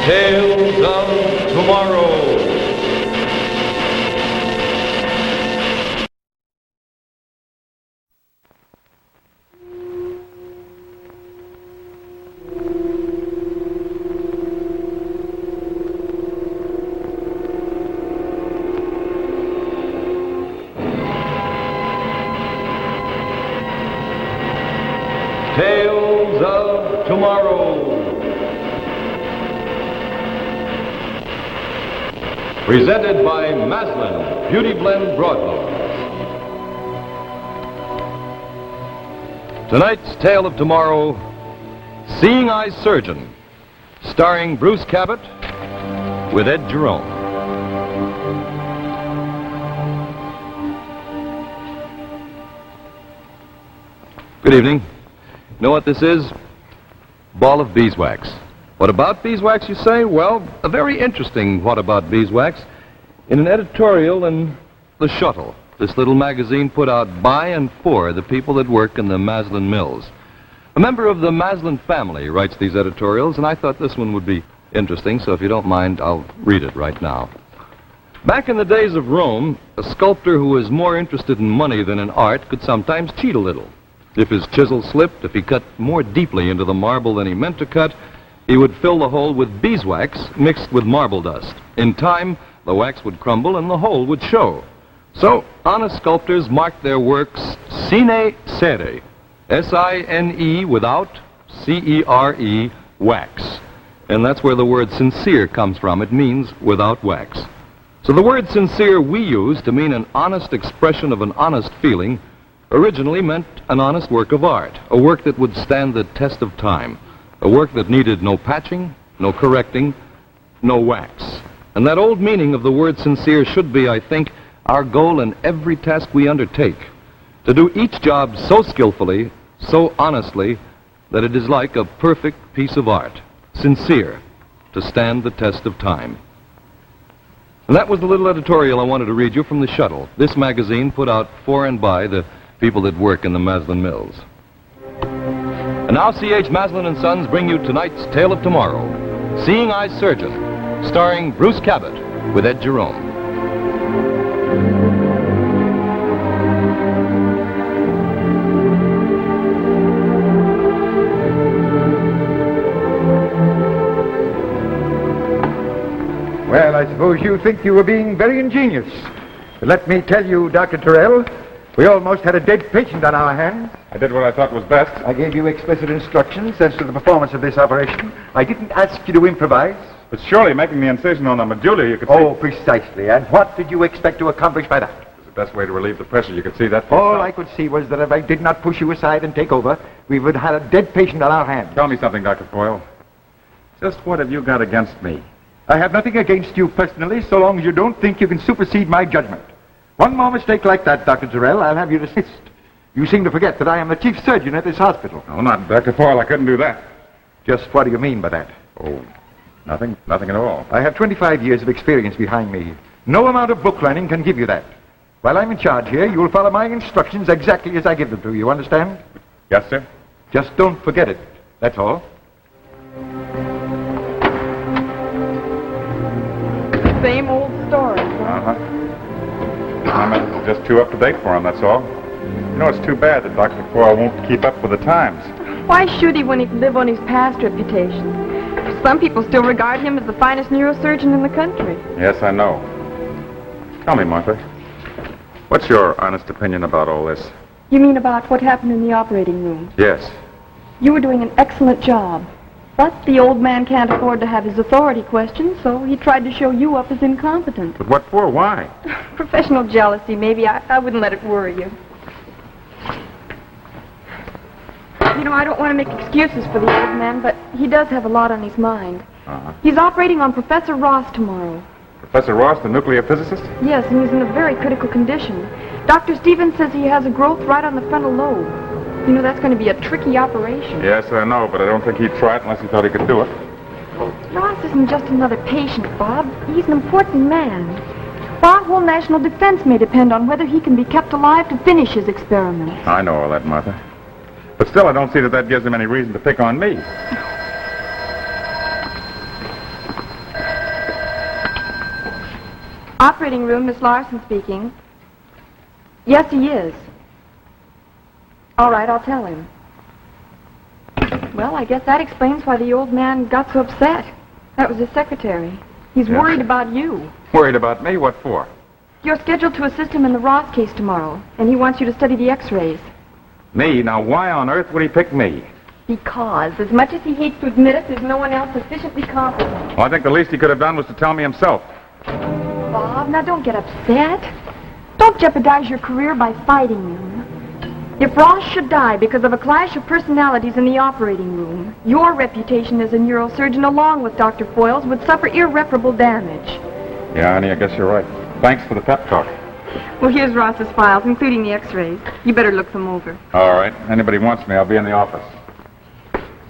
Tales of Tomorrow. Tales of Tomorrow. Presented by Maslin, Beauty Blend Broadloads. Tonight's Tale of Tomorrow, Seeing Eye Surgeon, starring Bruce Cabot with Ed Jerome. Good evening. You know what this is? Ball of beeswax. What about beeswax, you say? Well, a very interesting what about beeswax in an editorial in The Shuttle, this little magazine put out by and for the people that work in the Maslin mills. A member of the Maslin family writes these editorials, and I thought this one would be interesting, so if you don't mind, I'll read it right now. Back in the days of Rome, a sculptor who was more interested in money than in art could sometimes cheat a little. If his chisel slipped, if he cut more deeply into the marble than he meant to cut, he would fill the hole with beeswax mixed with marble dust. In time, the wax would crumble and the hole would show. So, honest sculptors marked their works sine cere, S-I-N-E without C-E-R-E, wax. And that's where the word sincere comes from. It means without wax. So the word sincere we use to mean an honest expression of an honest feeling originally meant an honest work of art, a work that would stand the test of time. A work that needed no patching, no correcting, no wax. And that old meaning of the word sincere should be, I think, our goal in every task we undertake. To do each job so skillfully, so honestly, that it is like a perfect piece of art. Sincere, to stand the test of time. And that was the little editorial I wanted to read you from The Shuttle, this magazine put out for and by the people that work in the Maslin mills. And now C.H. Maslin & Sons bring you tonight's Tale of Tomorrow, Seeing Eye Surgeon, starring Bruce Cabot with Ed Jerome. Well, I suppose you think you were being very ingenious. But let me tell you, Dr. Terrell, we almost had a dead patient on our hands. I did what I thought was best. I gave you explicit instructions as to the performance of this operation. I didn't ask you to improvise. But surely making the incision on the medulla, you could see... Oh, precisely. And what did you expect to accomplish by that? It was the best way to relieve the pressure. You could see that. All I could see was that if I did not push you aside and take over, we would have had a dead patient on our hands. Tell me something, Dr. Foyle. Just what have you got against me? I have nothing against you personally, so long as you don't think you can supersede my judgment. One more mistake like that, Dr. Terrell, I'll have you dismissed. You seem to forget that I am the chief surgeon at this hospital. No, not Dr. Foyle. I couldn't do that. Just what do you mean by that? Oh, nothing. Nothing at all. I have 25 years of experience behind me. No amount of book learning can give you that. While I'm in charge here, you will follow my instructions exactly as I give them to you, understand? Yes, sir. Just don't forget it. That's all. Same old story. Uh-huh. I'm just too up to date for him, that's all. You know, it's too bad that Dr. Foyle won't keep up with the times. Why should he when he can live on his past reputation? Some people still regard him as the finest neurosurgeon in the country. Yes, I know. Tell me, Martha, what's your honest opinion about all this? You mean about what happened in the operating room? Yes. You were doing an excellent job. But the old man can't afford to have his authority questioned, so he tried to show you up as incompetent. But what for? Why? Professional jealousy, maybe. I wouldn't let it worry you. You know, I don't want to make excuses for the old man, but he does have a lot on his mind. Uh-huh. He's operating on Professor Ross tomorrow. Professor Ross, the nuclear physicist? Yes, and he's in a very critical condition. Dr. Stevens says he has a growth right on the frontal lobe. You know, that's going to be a tricky operation. Yes, I know, but I don't think he'd try it unless he thought he could do it. Ross isn't just another patient, Bob. He's an important man. Our whole national defense may depend on whether he can be kept alive to finish his experiments. I know all that, Martha. But still, I don't see that gives him any reason to pick on me. Operating room, Miss Larson speaking. Yes, he is. All right, I'll tell him. Well, I guess that explains why the old man got so upset. That was his secretary. He's worried about you. Worried about me? What for? You're scheduled to assist him in the Ross case tomorrow, and he wants you to study the x-rays. Me? Now, why on earth would he pick me? Because, as much as he hates to admit it, there's no one else sufficiently competent. Well, I think the least he could have done was to tell me himself. Bob, now don't get upset. Don't jeopardize your career by fighting him. If Ross should die because of a clash of personalities in the operating room, your reputation as a neurosurgeon, along with Dr. Foyle's, would suffer irreparable damage. Yeah, honey, I guess you're right. Thanks for the pep talk. Well, here's Ross's files, including the x-rays. You better look them over. All right. Anybody wants me, I'll be in the office.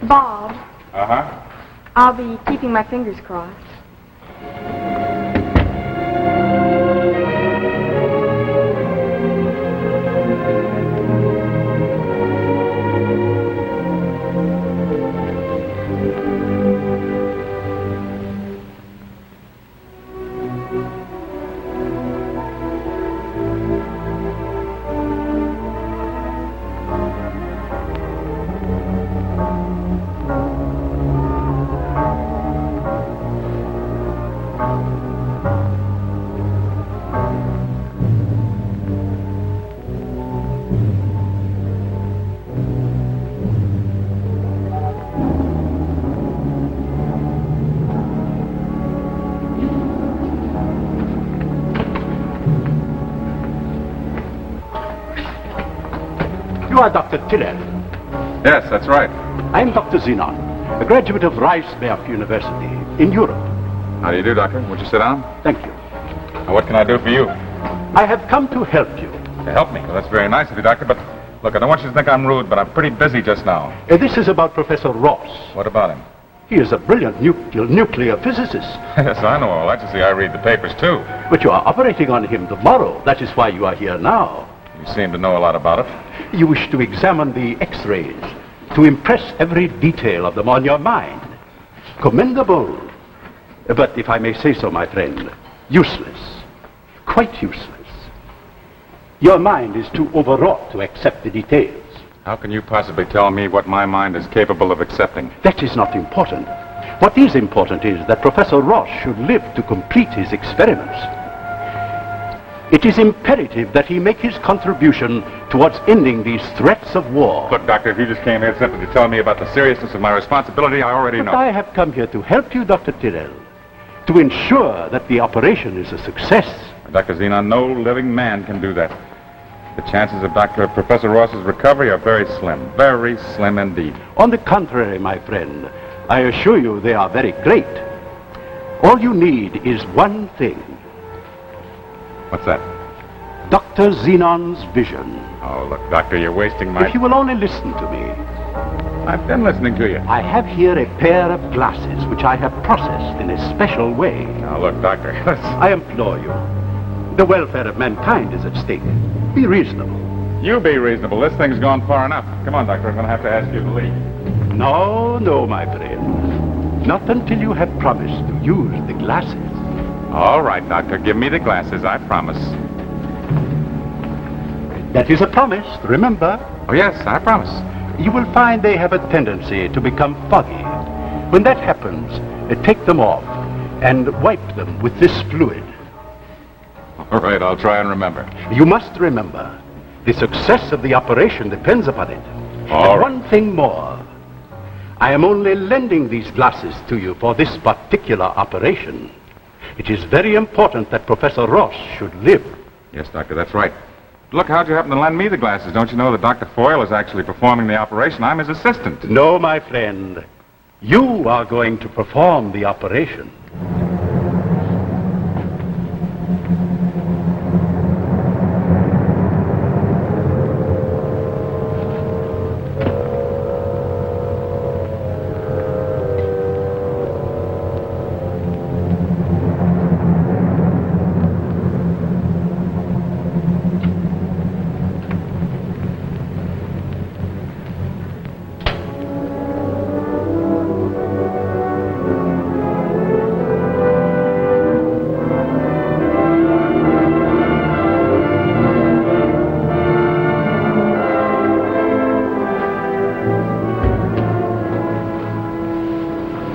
Bob, Uh-huh. I'll be keeping my fingers crossed. You are Dr. Tiller. Yes, that's right. I am Dr. Zenon, a graduate of Reisberg University in Europe. How do you do, Doctor? Won't you sit down? Thank you. Now, what can I do for you? I have come to help you. To help me? Well, that's very nice of you, Doctor, but look, I don't want you to think I'm rude, but I'm pretty busy just now. This is about Professor Ross. What about him? He is a brilliant nuclear physicist. Yes, I know all that. You see, I read the papers, too. But you are operating on him tomorrow. That is why you are here now. You seem to know a lot about it. You wish to examine the x-rays, to impress every detail of them on your mind. Commendable. But if I may say so, my friend, useless. Quite useless. Your mind is too overwrought to accept the details. How can you possibly tell me what my mind is capable of accepting? That is not important. What is important is that Professor Ross should live to complete his experiments. It is imperative that he make his contribution towards ending these threats of war. Look, Doctor, if you just came here simply to tell me about the seriousness of my responsibility, I already know. But I have come here to help you, Dr. Tyrrell, to ensure that the operation is a success. Dr. Zenon, no living man can do that. The chances of Professor Ross's recovery are very slim indeed. On the contrary, my friend, I assure you they are very great. All you need is one thing. What's that? Dr. Zenon's vision. Oh, look, Doctor, you're wasting my... If you will only listen to me. I've been listening to you. I have here a pair of glasses which I have processed in a special way. Now, look, Doctor, I implore you. The welfare of mankind is at stake. Be reasonable. You be reasonable. This thing's gone far enough. Come on, Doctor, I'm going to have to ask you to leave. No, my friend. Not until you have promised to use the glasses. All right, Doctor, give me the glasses, I promise. That is a promise, remember. Oh, yes, I promise. You will find they have a tendency to become foggy. When that happens, take them off and wipe them with this fluid. All right, I'll try and remember. You must remember, the success of the operation depends upon it. All right. One thing more. I am only lending these glasses to you for this particular operation. It is very important that Professor Ross should live. Yes, Doctor, that's right. Look, how'd you happen to lend me the glasses? Don't you know that Dr. Foyle is actually performing the operation? I'm his assistant. No, my friend. You are going to perform the operation.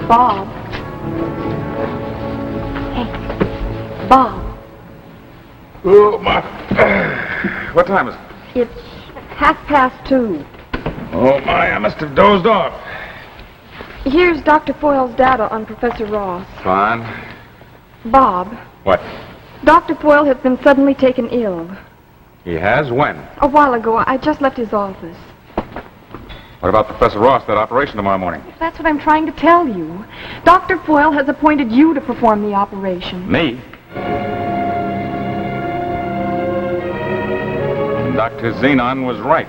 Bob. Hey, Bob. Oh, my. What time is it? It's 2:30. Oh, my, I must have dozed off. Here's Dr. Foyle's data on Professor Ross. Fine. Bob, What? Dr. Foyle has been suddenly taken ill. He has? When? A while ago, I just left his office. What about Professor Ross, that operation tomorrow morning? That's what I'm trying to tell you. Dr. Foyle has appointed you to perform the operation. Me? And Dr. Xenon was right.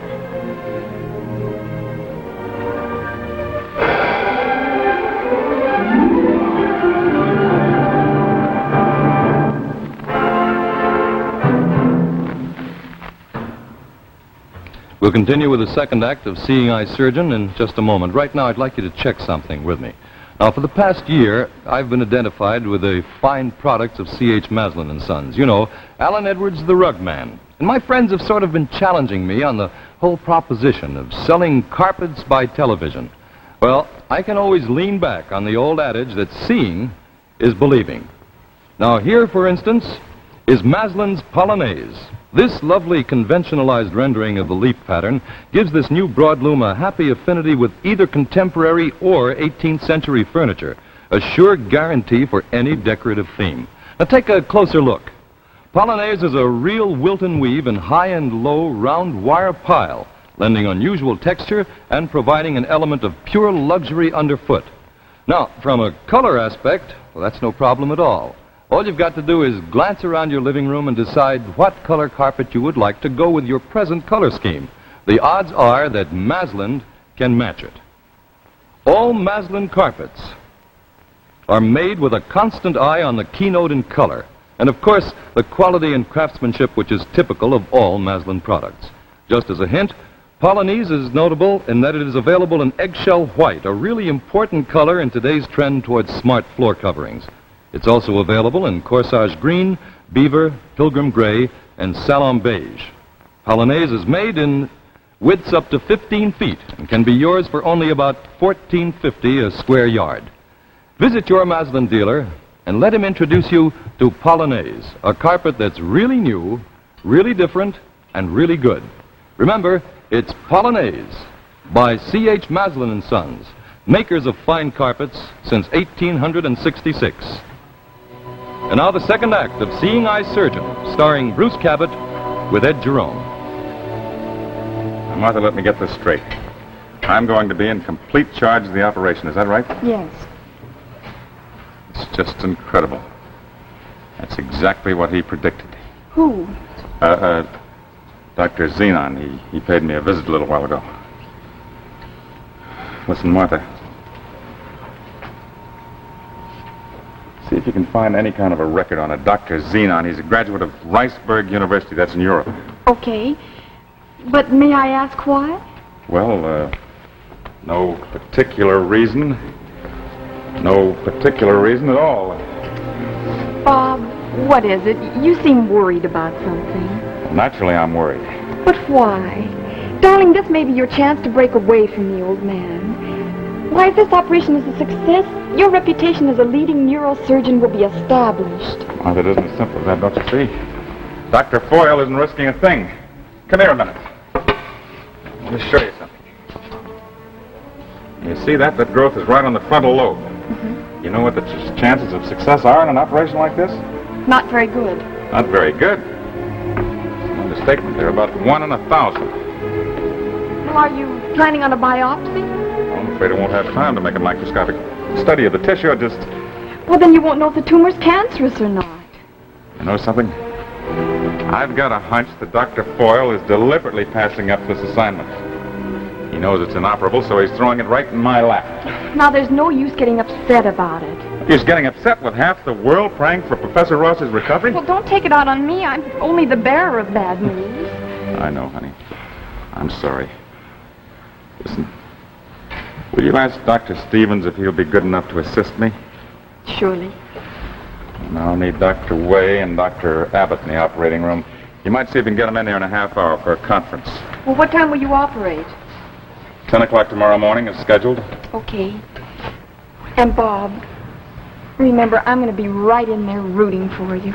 We'll continue with the second act of Seeing Eye Surgeon in just a moment. Right now, I'd like you to check something with me. Now, for the past year, I've been identified with the fine products of C.H. Maslin and Sons. You know, Alan Edwards, the rug man. And my friends have sort of been challenging me on the whole proposition of selling carpets by television. Well, I can always lean back on the old adage that seeing is believing. Now, here, for instance, is Maslin's Polonaise. This lovely conventionalized rendering of the leaf pattern gives this new broadloom a happy affinity with either contemporary or 18th century furniture, a sure guarantee for any decorative theme. Now take a closer look. Polonaise is a real Wilton weave in high and low round wire pile, lending unusual texture and providing an element of pure luxury underfoot. Now, from a color aspect, well, that's no problem at all. All you've got to do is glance around your living room and decide what color carpet you would like to go with your present color scheme. The odds are that Maslin can match it. All Maslin carpets are made with a constant eye on the keynote in color, and of course, the quality and craftsmanship which is typical of all Maslin products. Just as a hint, Polonaise is notable in that it is available in eggshell white, a really important color in today's trend towards smart floor coverings. It's also available in corsage green, beaver, pilgrim gray, and salon beige. Polonaise is made in widths up to 15 feet and can be yours for only about $14.50 a square yard. Visit your Maslin dealer and let him introduce you to Polonaise, a carpet that's really new, really different, and really good. Remember, it's Polonaise by C.H. Maslin and Sons, makers of fine carpets since 1866. And now the second act of Seeing Eye Surgeon, starring Bruce Cabot with Ed Jerome. Now, Martha, let me get this straight. I'm going to be in complete charge of the operation. Is that right? Yes. It's just incredible. That's exactly what he predicted. Who? Dr. Xenon. He paid me a visit a little while ago. Listen, Martha. See if you can find any kind of a record on a Dr. Xenon. He's a graduate of Riceburg University. That's in Europe. Okay. But may I ask why? Well, no particular reason. No particular reason at all. Bob, what is it? You seem worried about something. Well, naturally, I'm worried. But why? Darling, this may be your chance to break away from the old man. Why, if this operation is a success, your reputation as a leading neurosurgeon will be established. Martha, it isn't as simple as that, don't you see? Dr. Foyle isn't risking a thing. Come here a minute. Let me show you something. You see that? That growth is right on the frontal lobe. Mm-hmm. You know what the chances of success are in an operation like this? Not very good. Not very good. Understatement. They're about 1 in 1,000. Well, are you planning on a biopsy? I'm afraid I won't have time to make a microscopic study of the tissue. I just... Well, then you won't know if the tumor's cancerous or not. You know something? I've got a hunch that Dr. Foyle is deliberately passing up this assignment. He knows it's inoperable, so he's throwing it right in my lap. Now, there's no use getting upset about it. He's getting upset with half the world praying for Professor Ross's recovery? Well, don't take it out on me. I'm only the bearer of bad news. I know, honey. I'm sorry. Listen, will you ask Dr. Stevens if he'll be good enough to assist me? Surely. And I'll need Dr. Way and Dr. Abbott in the operating room. You might see if you can get them in there in a half hour for a conference. Well, what time will you operate? 10 o'clock tomorrow morning is scheduled. Okay. And Bob, remember, I'm going to be right in there rooting for you.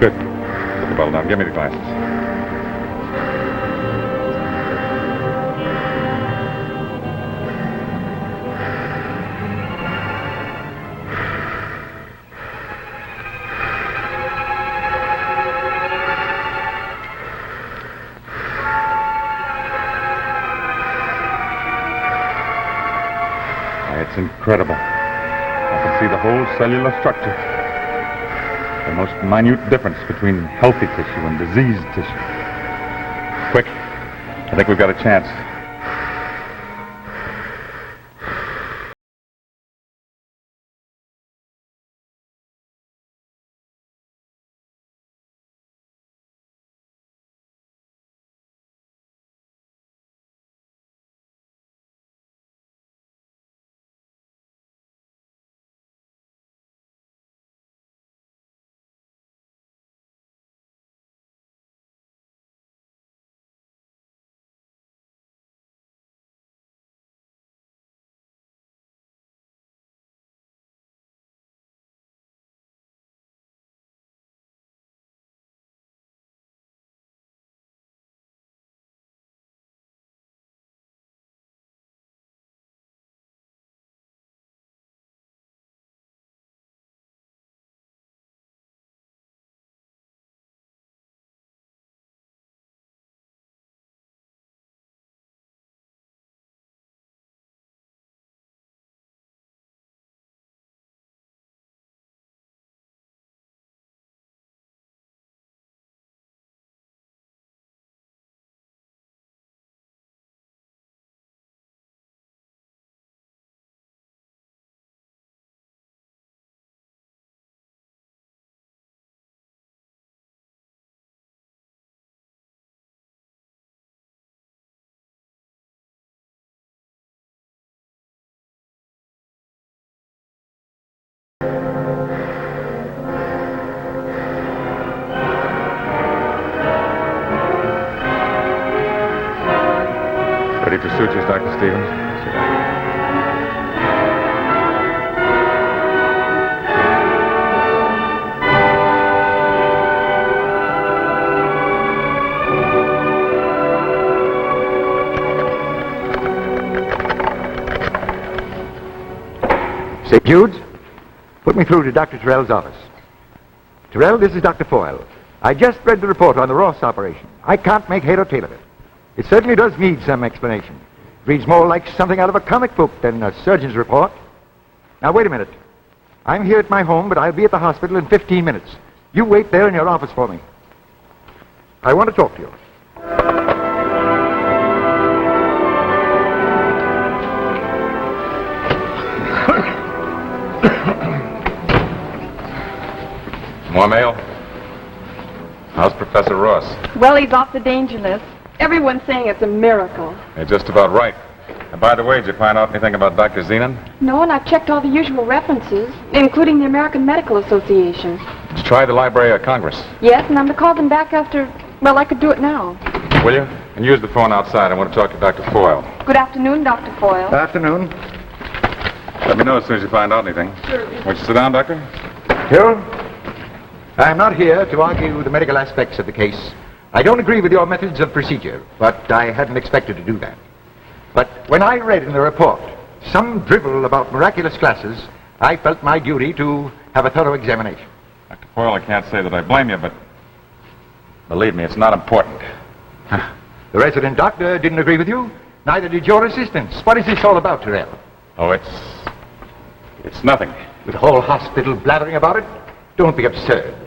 Good. Put the bottle down. Give me the glasses. Why, it's incredible. I can see the whole cellular structure. The most minute difference between healthy tissue and diseased tissue. Quick, I think we've got a chance. Ready for sutures, Dr. Stevens? Sit down. St. Jude's, put me through to Dr. Terrell's office. Terrell, this is Dr. Foyle. I just read the report on the Ross operation. I can't make head or tail of it. It certainly does need some explanation. It reads more like something out of a comic book than a surgeon's report. Now, wait a minute. I'm here at my home, but I'll be at the hospital in 15 minutes. You wait there in your office for me. I want to talk to you. More mail? How's Professor Ross? Well, he's off the danger list. Everyone's saying it's a miracle. You're just about right. And by the way, did you find out anything about Dr. Zenon? No, and I've checked all the usual references, including the American Medical Association. Did you try the Library of Congress? Yes, and I'm to call them back after... Well, I could do it now. Will you? And use the phone outside. I want to talk to Dr. Foyle. Good afternoon, Dr. Foyle. Afternoon. Let me know as soon as you find out anything. Sure. Won't you sit down, Doctor? Hill, I'm not here to argue the medical aspects of the case. I don't agree with your methods of procedure, but I hadn't expected to do that. But when I read in the report some drivel about miraculous glasses, I felt my duty to have a thorough examination. Dr. Foyle, I can't say that I blame you, but believe me, it's not important. The resident doctor didn't agree with you. Neither did your assistants. What is this all about, Terrell? Oh, it's nothing. With the whole hospital blathering about it? Don't be absurd.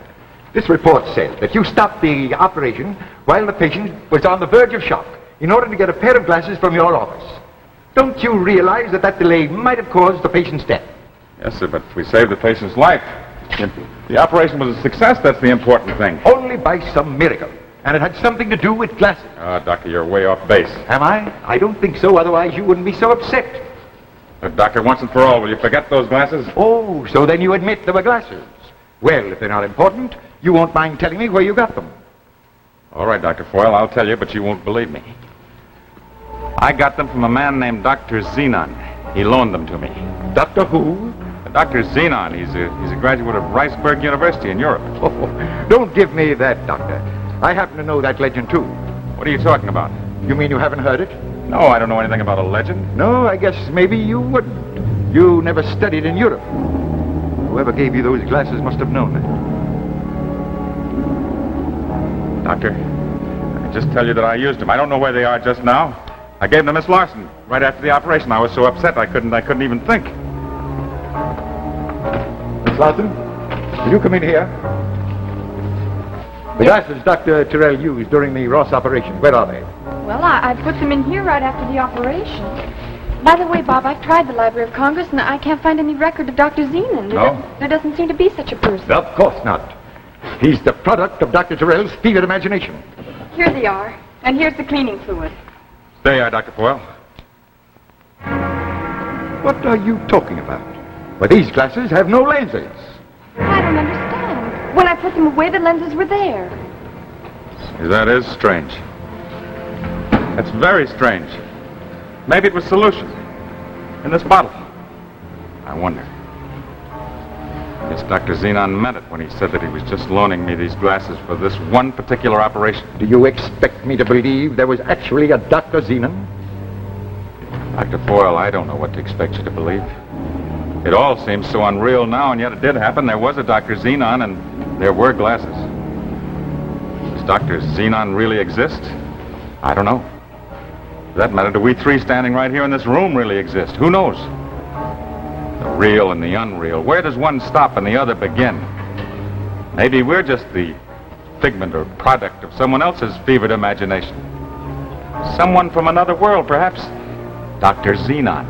This report said that you stopped the operation while the patient was on the verge of shock in order to get a pair of glasses from your office. Don't you realize that that delay might have caused the patient's death? Yes, sir, but we saved the patient's life. The operation was a success. That's the important thing. Only by some miracle. And it had something to do with glasses. Doctor, you're way off base. Am I? I don't think so, otherwise you wouldn't be so upset. Doctor, once and for all, will you forget those glasses? Oh, so then you admit there were glasses. Well, if they're not important, you won't mind telling me where you got them. All right, Dr. Foyle, I'll tell you, but you won't believe me. I got them from a man named Dr. Zenon. He loaned them to me. Doctor who? Dr. Zenon. He's a graduate of Riceburg University in Europe. Oh, don't give me that, Doctor. I happen to know that legend, too. What are you talking about? You mean you haven't heard it? No, I don't know anything about a legend. No, I guess maybe you wouldn't. You never studied in Europe. Whoever gave you those glasses must have known that. Doctor, I can just tell you that I used them. I don't know where they are just now. I gave them to Miss Larson right after the operation. I was so upset I couldn't even think. Miss Larson, will you come in here? The glasses Dr. Terrell used during the Ross operation, where are they? Well, I put them in here right after the operation. By the way, Bob, I've tried the Library of Congress, and I can't find any record of Dr. Zenon. No? There doesn't seem to be such a person. Of course not. He's the product of Dr. Terrell's fevered imagination. Here they are, and here's the cleaning fluid. There you are, Dr. Foyle. What are you talking about? Well, these glasses have no lenses. I don't understand. When I put them away, the lenses were there. That is strange. That's very strange. Maybe it was solution in this bottle. I wonder. Yes, Dr. Zenon meant it when he said that he was just loaning me these glasses for this one particular operation. Do you expect me to believe there was actually a Dr. Zenon? Dr. Foyle, I don't know what to expect you to believe. It all seems so unreal now, and yet it did happen. There was a Dr. Zenon, and there were glasses. Does Dr. Zenon really exist? I don't know. For that matter, do we three standing right here in this room really exist? Who knows? The real and the unreal. Where does one stop and the other begin? Maybe we're just the figment or product of someone else's fevered imagination. Someone from another world, perhaps. Dr. Zenon.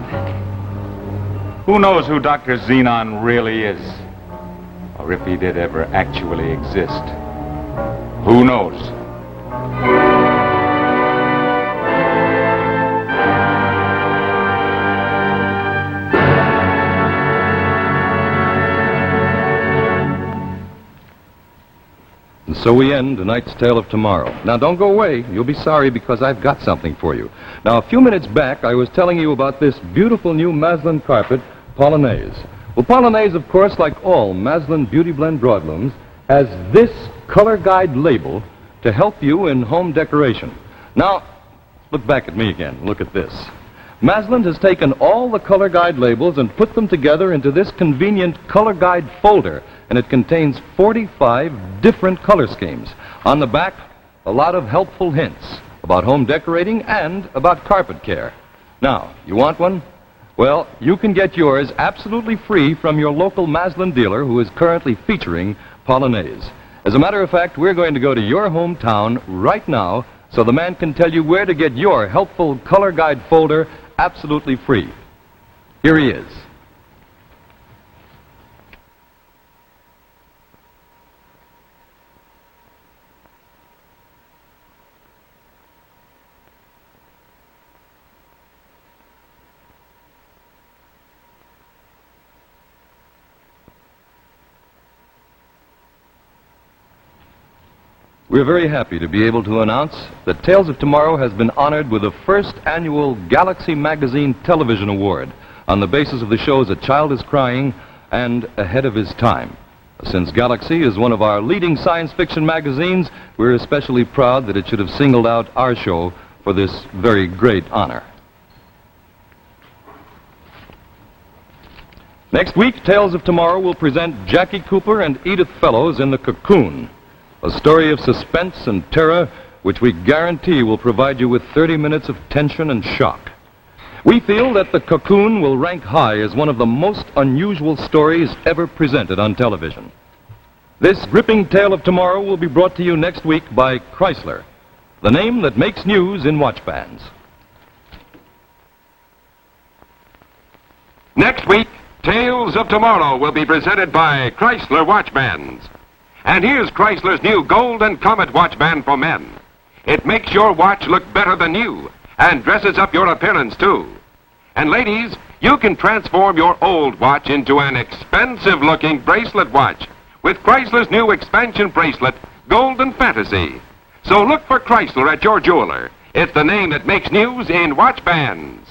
Who knows who Dr. Zenon really is? Or if he did ever actually exist. Who knows? So we end tonight's Tale of Tomorrow. Now, don't go away. You'll be sorry because I've got something for you. Now, a few minutes back, I was telling you about this beautiful new Maslin carpet, Polonaise. Well, Polonaise, of course, like all Maslin Beauty Blend broadlooms, has this color guide label to help you in home decoration. Now, look back at me again. Look at this. Maslin has taken all the color guide labels and put them together into this convenient color guide folder, and it contains 45 different color schemes. On the back, a lot of helpful hints about home decorating and about carpet care. Now, you want one? Well, you can get yours absolutely free from your local Maslin dealer who is currently featuring Polonaise. As a matter of fact, we're going to go to your hometown right now so the man can tell you where to get your helpful color guide folder absolutely free. Here he is. We're very happy to be able to announce that Tales of Tomorrow has been honored with the first annual Galaxy Magazine Television Award on the basis of the shows A Child is Crying and Ahead of His Time. Since Galaxy is one of our leading science fiction magazines, we're especially proud that it should have singled out our show for this very great honor. Next week, Tales of Tomorrow will present Jackie Cooper and Edith Fellows in The Cocoon, a story of suspense and terror which we guarantee will provide you with 30 minutes of tension and shock. We feel that The Cocoon will rank high as one of the most unusual stories ever presented on television. This gripping Tale of Tomorrow will be brought to you next week by Chrysler, the name that makes news in watch bands. Next week, Tales of Tomorrow will be presented by Chrysler Watch Bands. And here's Chrysler's new Golden Comet watch band for men. It makes your watch look better than new and dresses up your appearance, too. And ladies, you can transform your old watch into an expensive-looking bracelet watch with Chrysler's new expansion bracelet, Golden Fantasy. So look for Chrysler at your jeweler. It's the name that makes news in watch bands.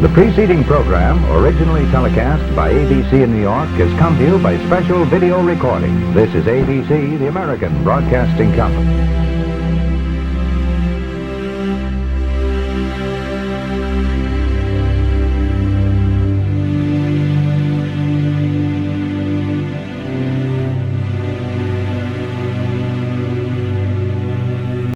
The preceding program, originally telecast by ABC in New York, has come to you by special video recording. This is ABC, the American Broadcasting Company.